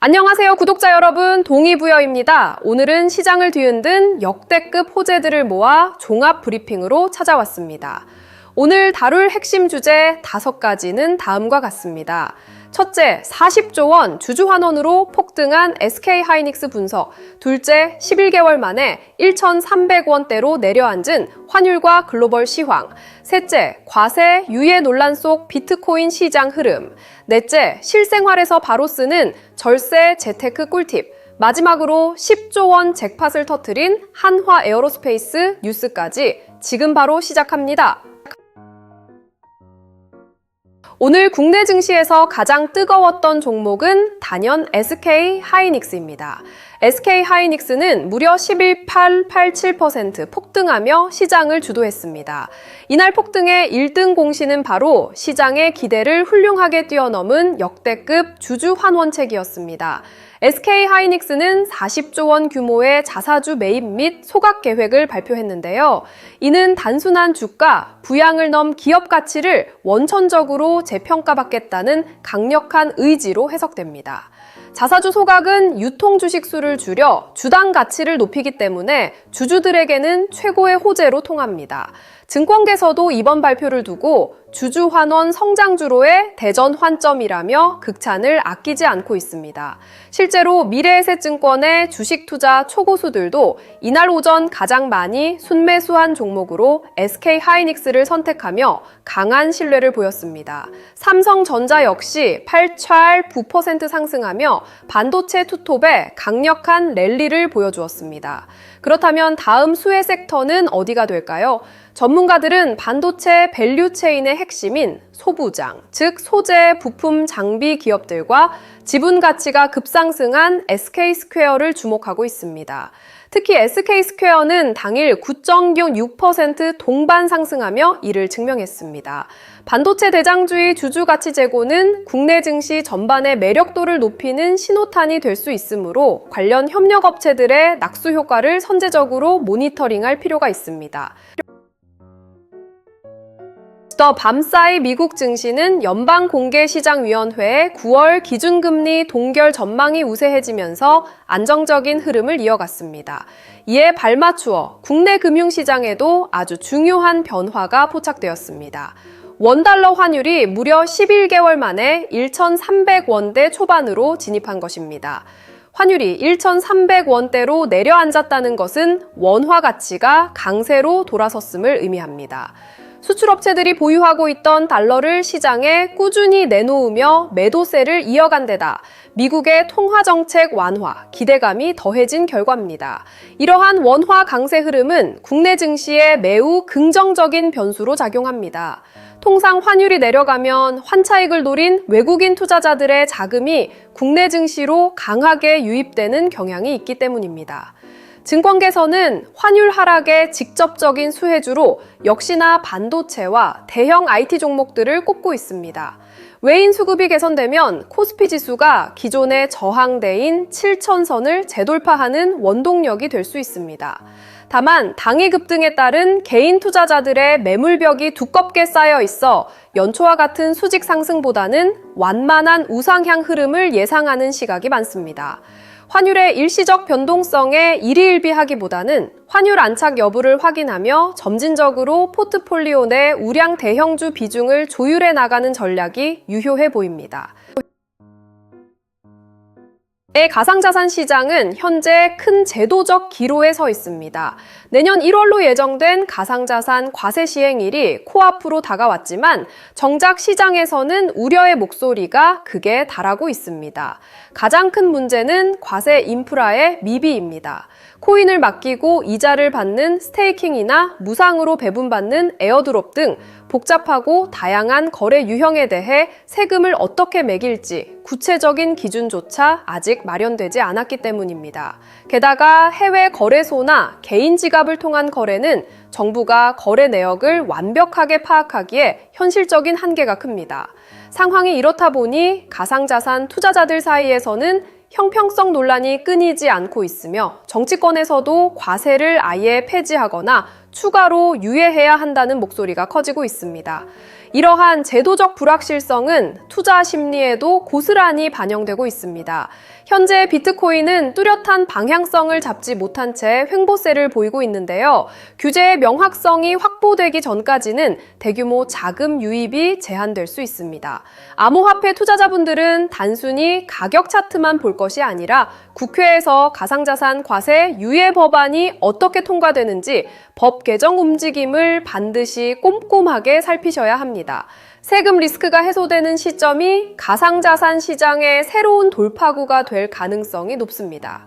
안녕하세요, 구독자 여러분. 동의부여입니다. 오늘은 시장을 뒤흔든 역대급 호재들을 모아 종합 브리핑으로 찾아왔습니다. 오늘 다룰 핵심 주제 5가지는 다음과 같습니다. 첫째, 40조 원 주주환원으로 폭등한 SK하이닉스 분석. 둘째, 11개월 만에 1,300원대로 내려앉은 환율과 글로벌 시황. 셋째, 과세 유예 논란 속 비트코인 시장 흐름. 넷째, 실생활에서 바로 쓰는 절세 재테크 꿀팁. 마지막으로 10조 원 잭팟을 터뜨린 한화 에어로스페이스 뉴스까지 지금 바로 시작합니다. 오늘 국내 증시에서 가장 뜨거웠던 종목은 단연 SK하이닉스입니다. SK하이닉스는 무려 11.887% 폭등하며 시장을 주도했습니다. 이날 폭등의 1등 공신은 바로 시장의 기대를 훌륭하게 뛰어넘은 역대급 주주 환원책이었습니다. SK하이닉스는 40조 원 규모의 자사주 매입 및 소각 계획을 발표했는데요. 이는 단순한 주가, 부양을 넘 기업 가치를 원천적으로 재평가받겠다는 강력한 의지로 해석됩니다. 자사주 소각은 유통 주식 수를 줄여 주당 가치를 높이기 때문에 주주들에게는 최고의 호재로 통합니다. 증권계에서도 이번 발표를 두고 주주 환원 성장주로의 대전 환점이라며 극찬을 아끼지 않고 있습니다. 실제로 미래에셋증권의 주식 투자 초고수들도 이날 오전 가장 많이 순매수한 종목으로 SK하이닉스를 선택하며 강한 신뢰를 보였습니다. 삼성전자 역시 8.9% 상승하며 반도체 투톱에 강력한 랠리를 보여주었습니다. 그렇다면 다음 수혜 섹터는 어디가 될까요? 전문가들은 반도체 밸류체인의 핵심인 소부장, 즉 소재, 부품, 장비 기업들과 지분 가치가 급상승한 SK스퀘어를 주목하고 있습니다. 특히 SK스퀘어는 당일 9.6% 동반 상승하며 이를 증명했습니다. 반도체 대장주의 주주가치 제고는 국내 증시 전반의 매력도를 높이는 신호탄이 될 수 있으므로 관련 협력업체들의 낙수 효과를 선제적으로 모니터링할 필요가 있습니다. 더 밤사이 미국 증시는 연방공개시장위원회의 9월 기준금리 동결 전망이 우세해지면서 안정적인 흐름을 이어갔습니다. 이에 발맞추어 국내 금융시장에도 아주 중요한 변화가 포착되었습니다. 원달러 환율이 무려 11개월 만에 1,300원대 초반으로 진입한 것입니다. 환율이 1,300원대로 내려앉았다는 것은 원화 가치가 강세로 돌아섰음을 의미합니다. 수출업체들이 보유하고 있던 달러를 시장에 꾸준히 내놓으며 매도세를 이어간 데다 미국의 통화정책 완화, 기대감이 더해진 결과입니다. 이러한 원화 강세 흐름은 국내 증시에 매우 긍정적인 변수로 작용합니다. 통상 환율이 내려가면 환차익을 노린 외국인 투자자들의 자금이 국내 증시로 강하게 유입되는 경향이 있기 때문입니다. 증권계에서는 환율 하락의 직접적인 수혜주로 역시나 반도체와 대형 IT 종목들을 꼽고 있습니다. 외인 수급이 개선되면 코스피 지수가 기존의 저항대인 7,000선을 재돌파하는 원동력이 될 수 있습니다. 다만 당일 급등에 따른 개인 투자자들의 매물벽이 두껍게 쌓여 있어 연초와 같은 수직 상승보다는 완만한 우상향 흐름을 예상하는 시각이 많습니다. 환율의 일시적 변동성에 일희일비하기보다는 환율 안착 여부를 확인하며 점진적으로 포트폴리오 내 우량 대형주 비중을 조율해 나가는 전략이 유효해 보입니다. 가상자산 시장은 현재 큰 제도적 기로에 서 있습니다. 내년 1월로 예정된 가상자산 과세 시행일이 코앞으로 다가왔지만 정작 시장에서는 우려의 목소리가 극에 달하고 있습니다. 가장 큰 문제는 과세 인프라의 미비입니다. 코인을 맡기고 이자를 받는 스테이킹이나 무상으로 배분받는 에어드롭 등 복잡하고 다양한 거래 유형에 대해 세금을 어떻게 매길지 구체적인 기준조차 아직 마련되지 않았기 때문입니다. 게다가 해외 거래소나 개인 지갑을 통한 거래는 정부가 거래 내역을 완벽하게 파악하기에 현실적인 한계가 큽니다. 상황이 이렇다 보니 가상자산 투자자들 사이에서는 형평성 논란이 끊이지 않고 있으며 정치권에서도 과세를 아예 폐지하거나 추가로 유예해야 한다는 목소리가 커지고 있습니다. 이러한 제도적 불확실성은 투자 심리에도 고스란히 반영되고 있습니다. 현재 비트코인은 뚜렷한 방향성을 잡지 못한 채 횡보세를 보이고 있는데요. 규제의 명확성이 확보되기 전까지는 대규모 자금 유입이 제한될 수 있습니다. 암호화폐 투자자분들은 단순히 가격 차트만 볼 것이 아니라 국회에서 가상자산 과세 유예 법안이 어떻게 통과되는지 법 개정 움직임을 반드시 꼼꼼하게 살피셔야 합니다. 세금 리스크가 해소되는 시점이 가상자산 시장의 새로운 돌파구가 될 가능성이 높습니다.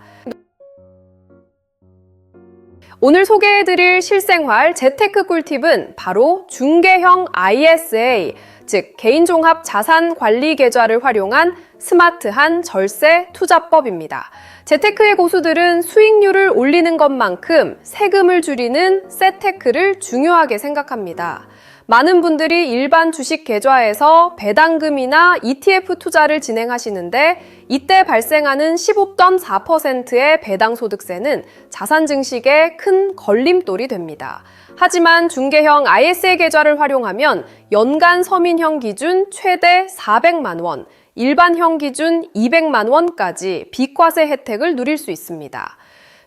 오늘 소개해드릴 실생활 재테크 꿀팁은 바로 중개형 ISA, 즉 개인종합자산관리계좌를 활용한 스마트한 절세 투자법입니다. 재테크의 고수들은 수익률을 올리는 것만큼 세금을 줄이는 세테크를 중요하게 생각합니다. 많은 분들이 일반 주식 계좌에서 배당금이나 ETF 투자를 진행하시는데 이때 발생하는 15.4%의 배당소득세는 자산 증식에 큰 걸림돌이 됩니다. 하지만 중개형 ISA 계좌를 활용하면 연간 서민형 기준 최대 400만 원, 일반형 기준 200만 원까지 비과세 혜택을 누릴 수 있습니다.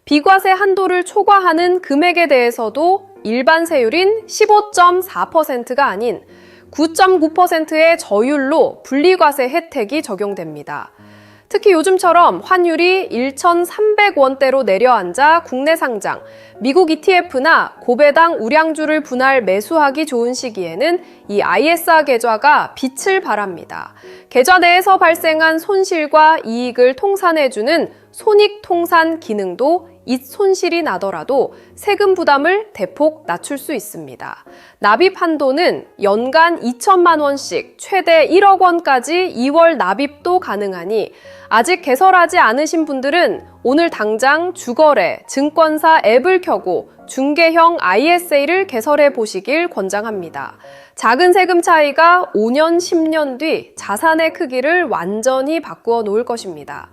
비과세 한도를 초과하는 금액에 대해서도 일반 세율인 15.4%가 아닌 9.9%의 저율로 분리과세 혜택이 적용됩니다. 특히 요즘처럼 환율이 1,300원대로 내려앉아 국내 상장, 미국 ETF나 고배당 우량주를 분할 매수하기 좋은 시기에는 이 ISA 계좌가 빛을 발합니다. 계좌 내에서 발생한 손실과 이익을 통산해주는 손익통산 기능도 이 손실이 나더라도 세금 부담을 대폭 낮출 수 있습니다. 납입 한도는 연간 2천만 원씩 최대 1억 원까지 2월 납입도 가능하니 아직 개설하지 않으신 분들은 오늘 당장 주거래, 증권사 앱을 켜고 중개형 ISA를 개설해 보시길 권장합니다. 작은 세금 차이가 5년, 10년 뒤 자산의 크기를 완전히 바꾸어 놓을 것입니다.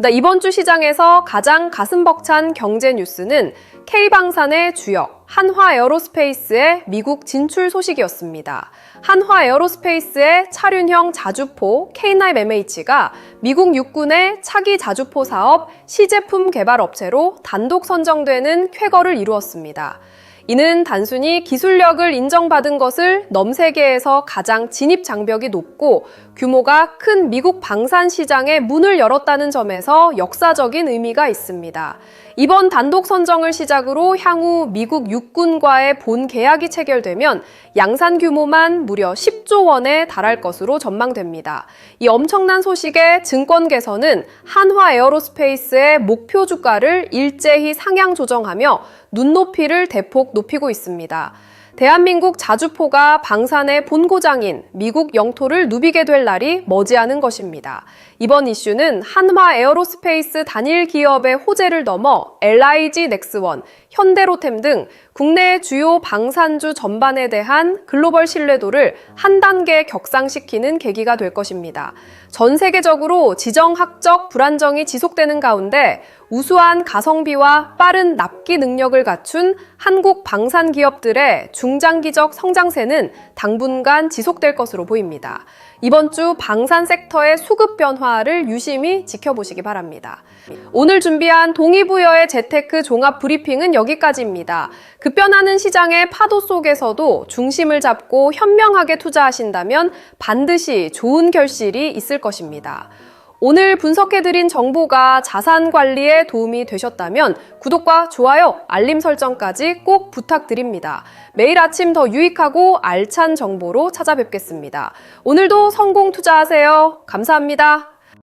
이번 주 시장에서 가장 가슴 벅찬 경제 뉴스는 K방산의 주역 한화에어로스페이스의 미국 진출 소식이었습니다. 한화에어로스페이스의 차륜형 자주포 K9MH가 미국 육군의 차기 자주포 사업 시제품 개발 업체로 단독 선정되는 쾌거를 이루었습니다. 이는 단순히 기술력을 인정받은 것을 넘세계에서 가장 진입 장벽이 높고 규모가 큰 미국 방산 시장에 문을 열었다는 점에서 역사적인 의미가 있습니다. 이번 단독 선정을 시작으로 향후 미국 육군과의 본 계약이 체결되면 양산 규모만 무려 10조 원에 달할 것으로 전망됩니다. 이 엄청난 소식에 증권계에서는 한화에어로스페이스의 목표 주가를 일제히 상향 조정하며 눈높이를 대폭 높이고 있습니다. 대한민국 자주포가 방산의 본고장인 미국 영토를 누비게 될 날이 머지않은 것입니다. 이번 이슈는 한화에어로스페이스 단일 기업의 호재를 넘어 LIG 넥스원, 현대로템 등 국내 주요 방산주 전반에 대한 글로벌 신뢰도를 한 단계 격상시키는 계기가 될 것입니다. 전 세계적으로 지정학적 불안정이 지속되는 가운데 우수한 가성비와 빠른 납기 능력을 갖춘 한국 방산 기업들의 중장기적 성장세는 당분간 지속될 것으로 보입니다. 이번 주 방산 섹터의 수급 변화를 유심히 지켜보시기 바랍니다. 오늘 준비한 동의부여의 재테크 종합 브리핑은 여기까지입니다. 급변하는 시장의 파도 속에서도 중심을 잡고 현명하게 투자하신다면 반드시 좋은 결실이 있을 것입니다. 오늘 분석해드린 정보가 자산 관리에 도움이 되셨다면 구독과 좋아요, 알림 설정까지 꼭 부탁드립니다. 매일 아침 더 유익하고 알찬 정보로 찾아뵙겠습니다. 오늘도 성공 투자하세요. 감사합니다.